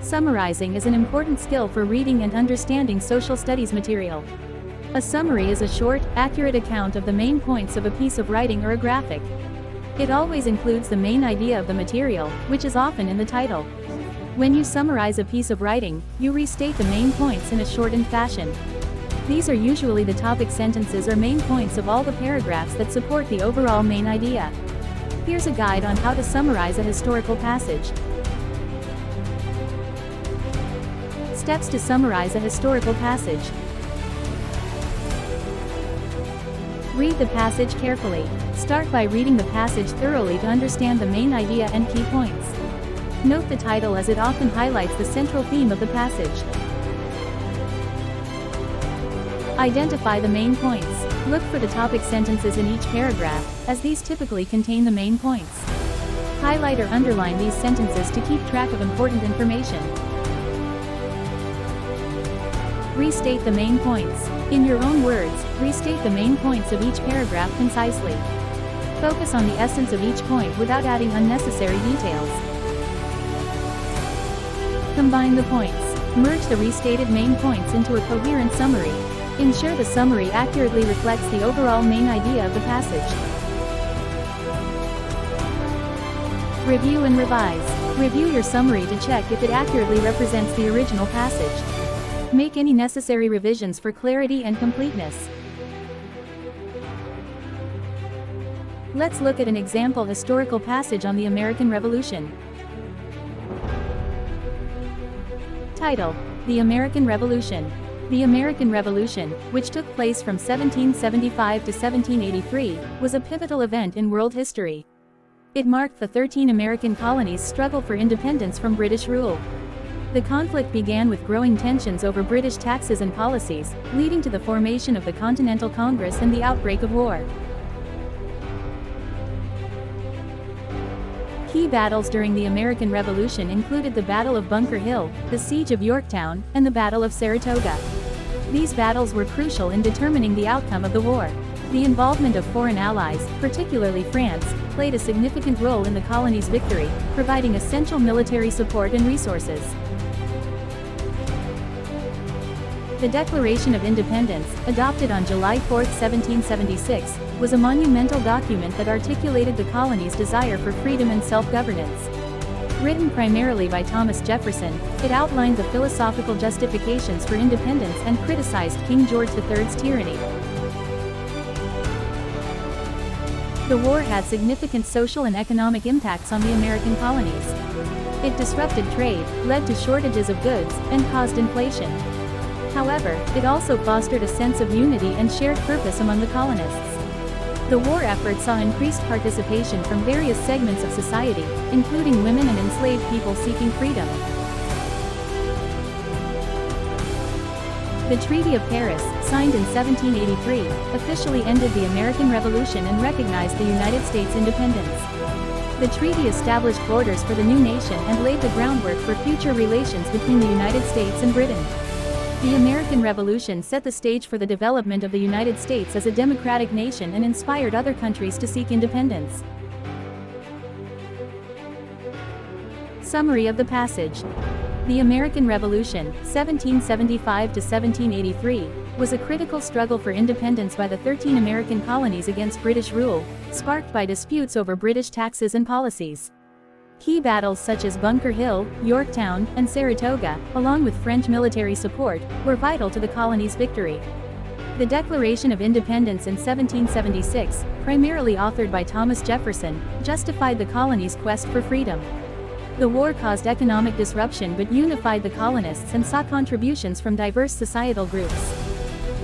Summarizing is an important skill for reading and understanding social studies material. A summary is a short, accurate account of the main points of a piece of writing or a graphic. It always includes the main idea of the material, which is often in the title. When you summarize a piece of writing, you restate the main points in a shortened fashion. These are usually the topic sentences or main points of all the paragraphs that support the overall main idea. Here's a guide on how to summarize a historical passage. Steps to summarize a historical passage. Read the passage carefully. Start by reading the passage thoroughly to understand the main idea and key points. Note the title as it often highlights the central theme of the passage. Identify the main points. Look for the topic sentences in each paragraph, as these typically contain the main points. Highlight or underline these sentences to keep track of important information. Restate the main points. In your own words, restate the main points of each paragraph concisely. Focus on the essence of each point without adding unnecessary details. Combine the points. Merge the restated main points into a coherent summary. Ensure the summary accurately reflects the overall main idea of the passage. Review and revise. Review your summary to check if it accurately represents the original passage. Make any necessary revisions for clarity and completeness. Let's look at an example historical passage on the American Revolution. Title: The American Revolution. The American Revolution, which took place from 1775 to 1783, was a pivotal event in world history. It marked the 13 American colonies' struggle for independence from British rule. The conflict began with growing tensions over British taxes and policies, leading to the formation of the Continental Congress and the outbreak of war. Key battles during the American Revolution included the Battle of Bunker Hill, the Siege of Yorktown, and the Battle of Saratoga. These battles were crucial in determining the outcome of the war. The involvement of foreign allies, particularly France, played a significant role in the colony's victory, providing essential military support and resources. The Declaration of Independence, adopted on July 4, 1776, was a monumental document that articulated the colony's desire for freedom and self-governance. Written primarily by Thomas Jefferson, it outlined the philosophical justifications for independence and criticized King George III's tyranny. The war had significant social and economic impacts on the American colonies. It disrupted trade, led to shortages of goods, and caused inflation. However, it also fostered a sense of unity and shared purpose among the colonists. The war effort saw increased participation from various segments of society, including women and enslaved people seeking freedom. The Treaty of Paris, signed in 1783, officially ended the American Revolution and recognized the United States' independence. The treaty established borders for the new nation and laid the groundwork for future relations between the United States and Britain. The American Revolution set the stage for the development of the United States as a democratic nation and inspired other countries to seek independence. Summary of the passage. The American Revolution, 1775 to 1783, was a critical struggle for independence by the 13 American colonies against British rule, sparked by disputes over British taxes and policies. Key battles such as Bunker Hill, Yorktown, and Saratoga, along with French military support, were vital to the colony's victory. The Declaration of Independence in 1776, primarily authored by Thomas Jefferson, justified the colony's quest for freedom. The war caused economic disruption but unified the colonists and saw contributions from diverse societal groups.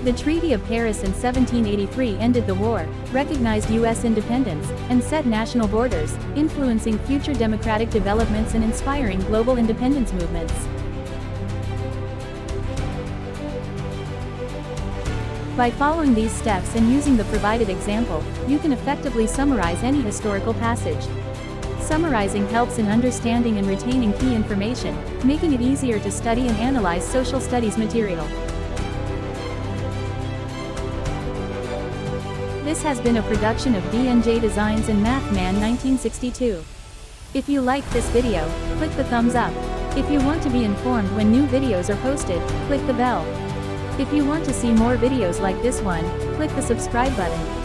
The Treaty of Paris in 1783 ended the war, recognized U.S. independence, and set national borders, influencing future democratic developments and inspiring global independence movements. By following these steps and using the provided example, you can effectively summarize any historical passage. Summarizing helps in understanding and retaining key information, making it easier to study and analyze social studies material. This has been a production of D&J Designs and MathMan 1962. If you liked this video, click the thumbs up. If you want to be informed when new videos are posted, click the bell. If you want to see more videos like this one, click the subscribe button.